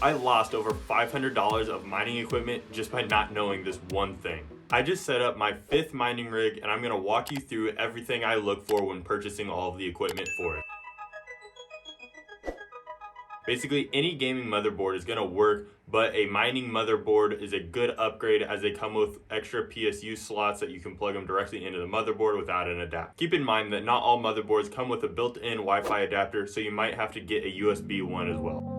I lost over $500 of mining equipment just by not knowing this one thing. I just set up my 5th mining rig and I'm going to walk you through everything I look for when purchasing all of the equipment for it. Basically, any gaming motherboard is going to work, but a mining motherboard is a good upgrade as they come with extra PSU slots that you can plug them directly into the motherboard without an adapter. Keep in mind that not all motherboards come with a built-in Wi-Fi adapter, so you might have to get a USB one as well.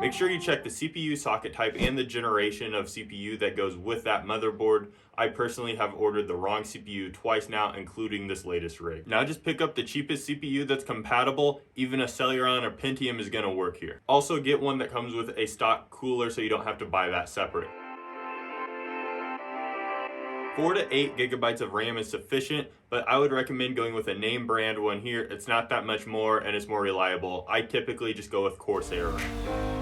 Make sure you check the CPU socket type and the generation of CPU that goes with that motherboard. I personally have ordered the wrong CPU twice now, including this latest rig. Now just pick up the cheapest CPU that's compatible. Even a Celeron or Pentium is going to work here. Also get one that comes with a stock cooler so you don't have to buy that separate. 4 to 8 gigabytes of RAM is sufficient, but I would recommend going with a name brand one here. It's not that much more and it's more reliable. I typically just go with Corsair RAM.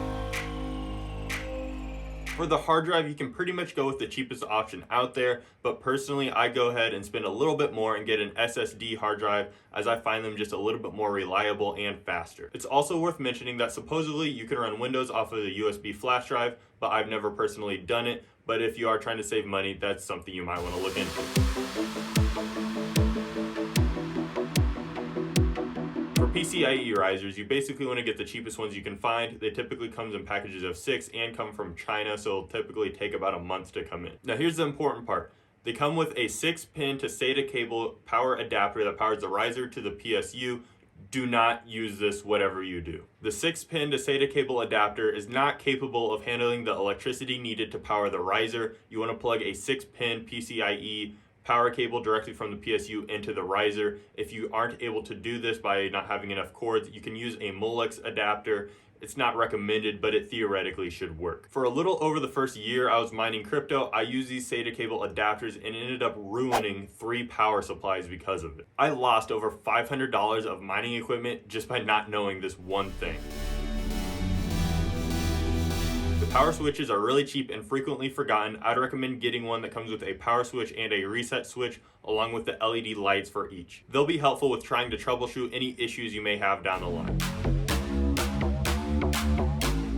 For the hard drive, you can pretty much go with the cheapest option out there, but personally I go ahead and spend a little bit more and get an SSD hard drive as I find them just a little bit more reliable and faster. It's also worth mentioning that supposedly you can run Windows off of the USB flash drive, but I've never personally done it. But if you are trying to save money, that's something you might want to look into. For PCIe risers, you basically want to get the cheapest ones you can find. They typically come in packages of 6 and come from China, so it'll typically take about a month to come in. Now here's the important part. They come with a 6-pin to SATA cable power adapter that powers the riser to the PSU. Do not use this whatever you do. The 6-pin to SATA cable adapter is not capable of handling the electricity needed to power the riser. You want to plug a 6-pin PCIe power cable directly from the PSU into the riser. If you aren't able to do this by not having enough cords, you can use a Molex adapter. It's not recommended, but it theoretically should work. For a little over the first year I was mining crypto, I used these SATA cable adapters and ended up ruining 3 power supplies because of it. I lost over $500 of mining equipment just by not knowing this one thing. The power switches are really cheap and frequently forgotten. I'd recommend getting one that comes with a power switch and a reset switch along with the LED lights for each. They'll be helpful with trying to troubleshoot any issues you may have down the line.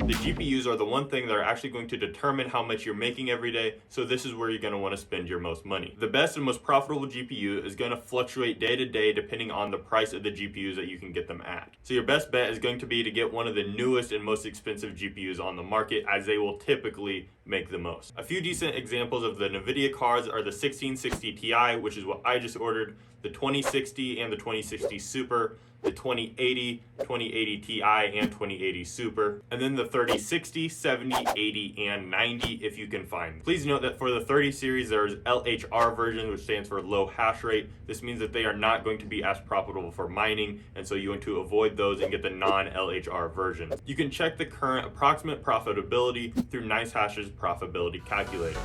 The GPUs are the one thing that are actually going to determine how much you're making every day, so this is where you're going to want to spend your most money. The best and most profitable GPU is going to fluctuate day to day depending on the price of the GPUs that you can get them at. So your best bet is going to be to get one of the newest and most expensive GPUs on the market, as they will typically make the most. A few decent examples of the NVIDIA cards are the 1660 Ti, which is what I just ordered, the 2060 and the 2060 Super, the 2080, 2080 Ti, and 2080 Super, and then the 3060, 70, 80, and 90 if you can find them. Please note that for the 30 series, there's LHR version, which stands for low hash rate. This means that they are not going to be as profitable for mining, and so you want to avoid those and get the non-LHR version. You can check the current approximate profitability through NiceHash's profitability calculator.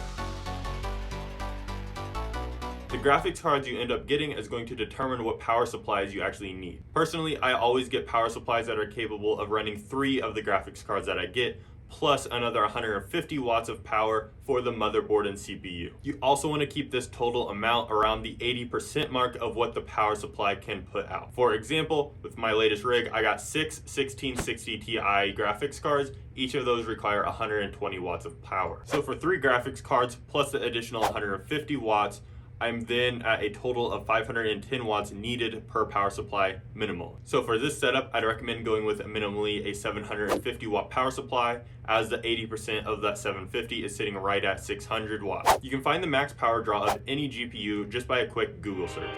The graphics cards you end up getting is going to determine what power supplies you actually need. Personally, I always get power supplies that are capable of running 3 of the graphics cards that I get, plus another 150 watts of power for the motherboard and CPU. You also want to keep this total amount around the 80% mark of what the power supply can put out. For example, with my latest rig, I got 6 1660 Ti graphics cards. Each of those require 120 watts of power. So for 3 graphics cards plus the additional 150 watts, I'm then at a total of 510 watts needed per power supply minimal. So for this setup, I'd recommend going with minimally a 750 watt power supply, as the 80% of that 750 is sitting right at 600 watts. You can find the max power draw of any GPU just by a quick Google search.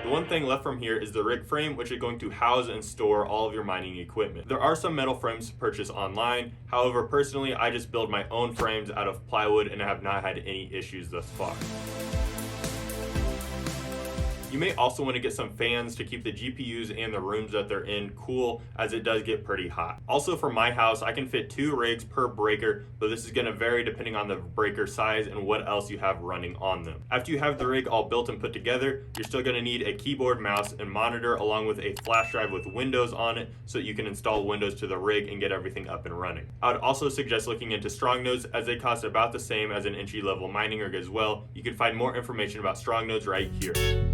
The one thing left from here is the rig frame, which is going to house and store all of your mining equipment. There are some metal frames to purchase online. However, personally, I just build my own frames out of plywood and I have not had any issues thus far. You may also want to get some fans to keep the GPUs and the rooms that they're in cool, as it does get pretty hot. Also for my house, I can fit 2 rigs per breaker, but this is going to vary depending on the breaker size and what else you have running on them. After you have the rig all built and put together, you're still going to need a keyboard, mouse, and monitor, along with a flash drive with Windows on it so that you can install Windows to the rig and get everything up and running. I would also suggest looking into strong nodes, as they cost about the same as an entry-level mining rig as well. You can find more information about strong nodes right here.